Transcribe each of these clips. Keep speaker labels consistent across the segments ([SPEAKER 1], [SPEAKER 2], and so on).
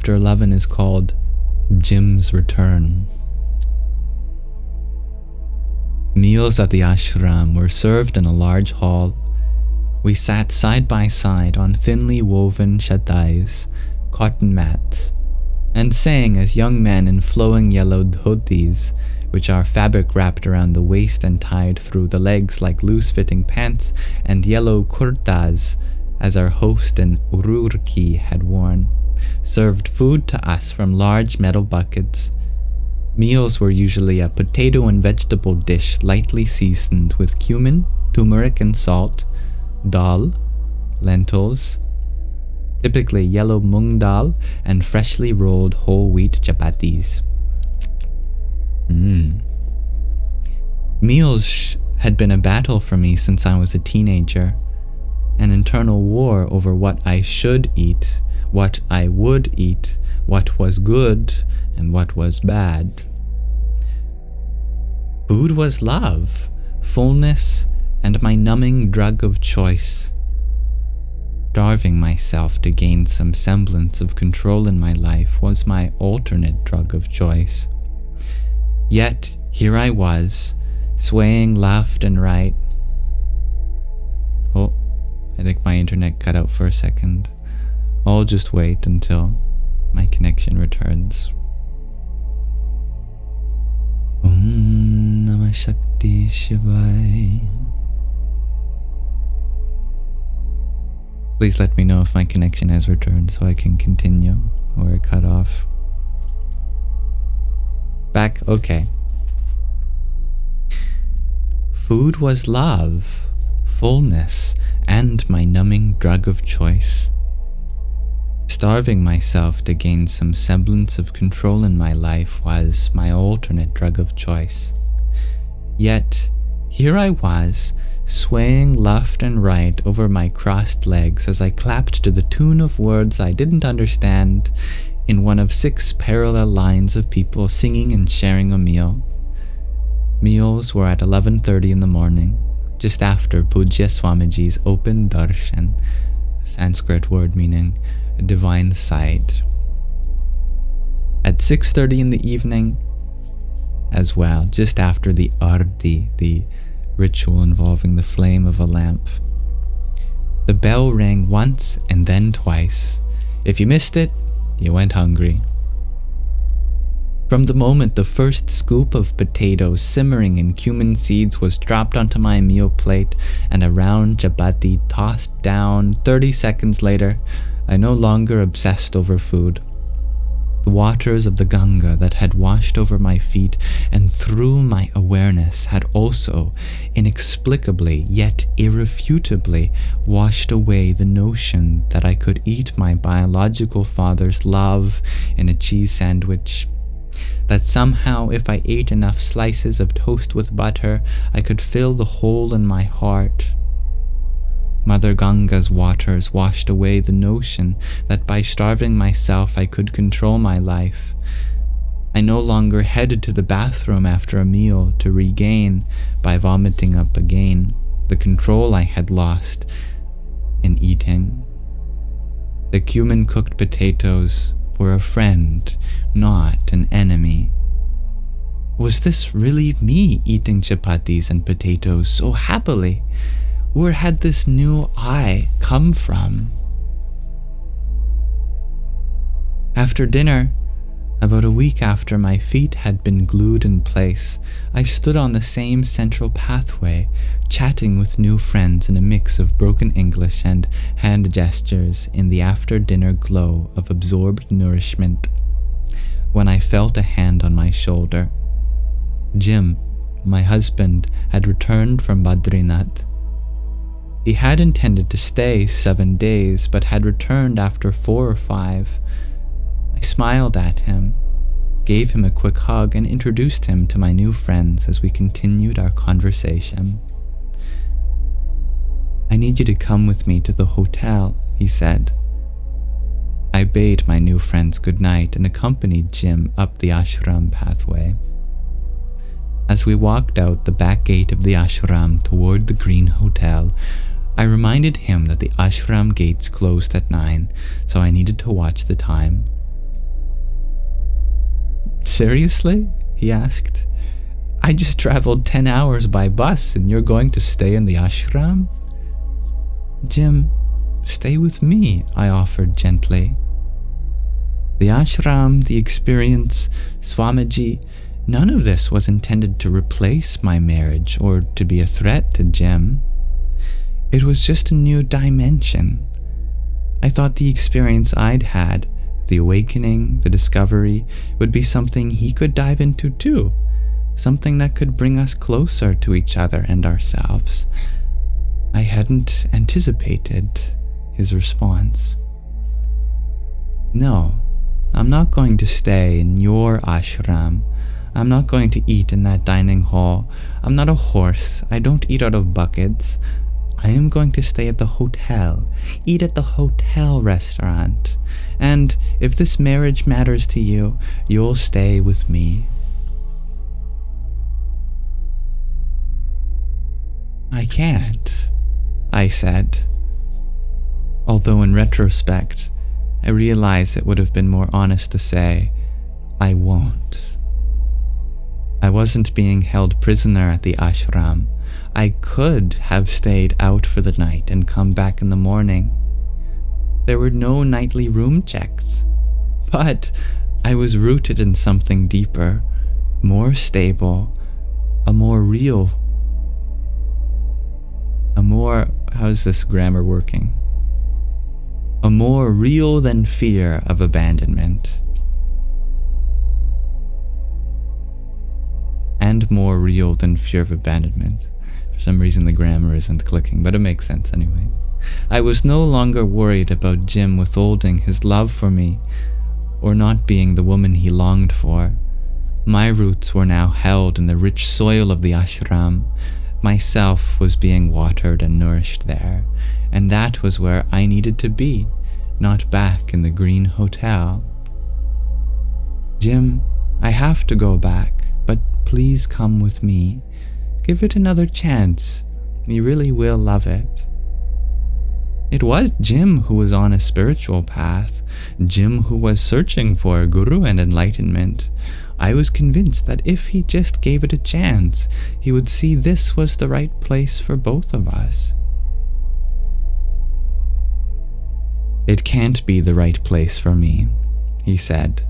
[SPEAKER 1] chapter 11 is called Jim's Return. Meals at the ashram were served in a large hall. We sat side by side on thinly woven chatais, cotton mats, and sang as young men in flowing yellow dhotis, which are fabric wrapped around the waist and tied through the legs like loose-fitting pants, and yellow kurtas, as our host in Ururki had worn, served food to us from large metal buckets. Meals were usually a potato and vegetable dish lightly seasoned with cumin, turmeric and salt, dal, lentils, typically yellow mung dal, and freshly rolled whole wheat chapatis. Meals had been a battle for me since I was a teenager, an internal war over what I should eat, what I would eat, what was good, and what was bad. Food was love, fullness, and my numbing drug of choice. Starving myself to gain some semblance of control in my life was my alternate drug of choice. Yet here I was, swaying left and right. Oh, I think my internet cut out for a second. I'll just wait until my connection returns. Om Namah Shakti Shivaya. Please let me know if my connection has returned so I can continue where it cut off. Back, okay. Food was love, fullness, and my numbing drug of choice. Starving myself to gain some semblance of control in my life was my alternate drug of choice. Yet, here I was, swaying left and right over my crossed legs as I clapped to the tune of words I didn't understand in one of 6 parallel lines of people singing and sharing a meal. Meals were at 11:30 in the morning, just after Pujya Swamiji's open darshan, a Sanskrit word meaning a divine sight. At 6:30 in the evening, as well, just after the arti, the ritual involving the flame of a lamp. The bell rang once and then twice. If you missed it, you went hungry. From the moment the first scoop of potatoes simmering in cumin seeds was dropped onto my meal plate and a round chapati tossed down, 30 seconds later, I no longer obsessed over food. The waters of the Ganga that had washed over my feet and through my awareness had also, inexplicably yet irrefutably, washed away the notion that I could eat my biological father's love in a cheese sandwich. That somehow if I ate enough slices of toast with butter, I could fill the hole in my heart. Mother Ganga's waters washed away the notion that by starving myself I could control my life. I no longer headed to the bathroom after a meal to regain, by vomiting up again, the control I had lost in eating. The cumin-cooked potatoes were a friend, not an enemy. Was this really me eating chapatis and potatoes so happily? Where had this new I come from? After dinner, about a week after my feet had been glued in place, I stood on the same central pathway, chatting with new friends in a mix of broken English and hand gestures in the after-dinner glow of absorbed nourishment, when I felt a hand on my shoulder. Jim, my husband, had returned from Badrinath. He had intended to stay 7 days, but had returned after 4 or 5. I smiled at him, gave him a quick hug, and introduced him to my new friends as we continued our conversation. "I need you to come with me to the hotel," he said. I bade my new friends good night and accompanied Jim up the ashram pathway. As we walked out the back gate of the ashram toward the green hotel, I reminded him that the ashram gates closed at 9, so I needed to watch the time. Seriously? He asked. I just traveled 10 hours by bus and you're going to stay in the ashram? Jim, stay with me, I offered gently. The ashram, the experience, Swamiji, none of this was intended to replace my marriage or to be a threat to Jim. It was just a new dimension. I thought the experience I'd had, the awakening, the discovery, would be something he could dive into too, something that could bring us closer to each other and ourselves. I hadn't anticipated his response. No, I'm not going to stay in your ashram. I'm not going to eat in that dining hall. I'm not a horse. I don't eat out of buckets. I am going to stay at the hotel, eat at the hotel restaurant. And if this marriage matters to you, you'll stay with me. I can't, I said. Although in retrospect, I realize it would have been more honest to say, I won't. I wasn't being held prisoner at the ashram. I could have stayed out for the night and come back in the morning. There were no nightly room checks. But I was rooted in something deeper, more stable, how's this grammar working? A more real than fear of abandonment. And more real than fear of abandonment. For some reason the grammar isn't clicking, but it makes sense anyway. I was no longer worried about Jim withholding his love for me, or not being the woman he longed for. My roots were now held in the rich soil of the ashram. Myself was being watered and nourished there, and that was where I needed to be, not back in the green hotel. Jim, I have to go back, but please come with me. Give it another chance. You really will love it. It was Jim who was on a spiritual path, Jim who was searching for a guru and enlightenment. I was convinced that if he just gave it a chance, he would see this was the right place for both of us. It can't be the right place for me, he said.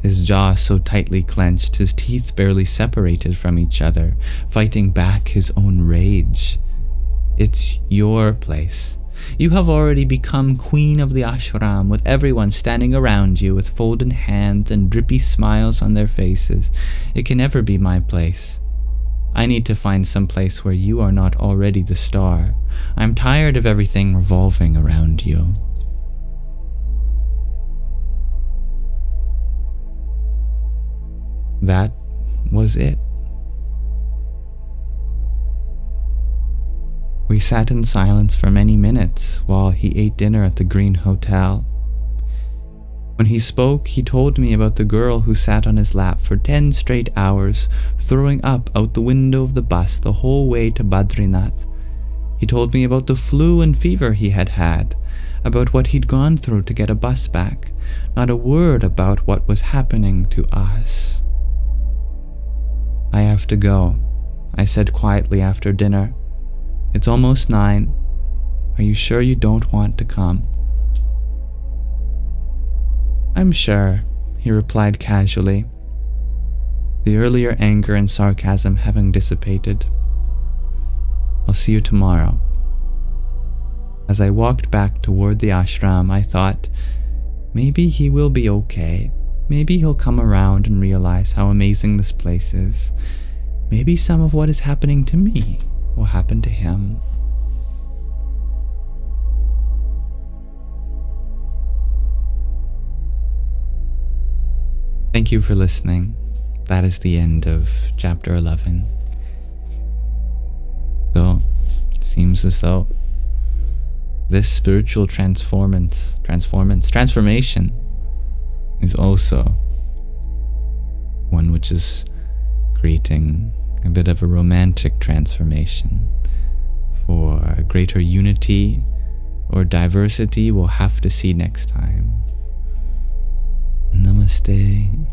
[SPEAKER 1] His jaw so tightly clenched, his teeth barely separated from each other, fighting back his own rage. It's your place. You have already become queen of the ashram, with everyone standing around you with folded hands and drippy smiles on their faces. It can never be my place. I need to find some place where you are not already the star. I'm tired of everything revolving around you. That was it. We sat in silence for many minutes while he ate dinner at the Green Hotel. When he spoke, he told me about the girl who sat on his lap for 10 straight hours, throwing up out the window of the bus the whole way to Badrinath. He told me about the flu and fever he had had, about what he'd gone through to get a bus back, not a word about what was happening to us. I have to go, I said quietly after dinner. It's almost 9. Are you sure you don't want to come? I'm sure, he replied casually, the earlier anger and sarcasm having dissipated. I'll see you tomorrow. As I walked back toward the ashram, I thought, maybe he will be okay. Maybe he'll come around and realize how amazing this place is. Maybe some of what is happening to me will happen to him. Thank you for listening. That is the end of chapter 11. So, it seems as though this spiritual transformation is also one which is creating a bit of a romantic transformation. For a greater unity or diversity, we'll have to see next time. Namaste.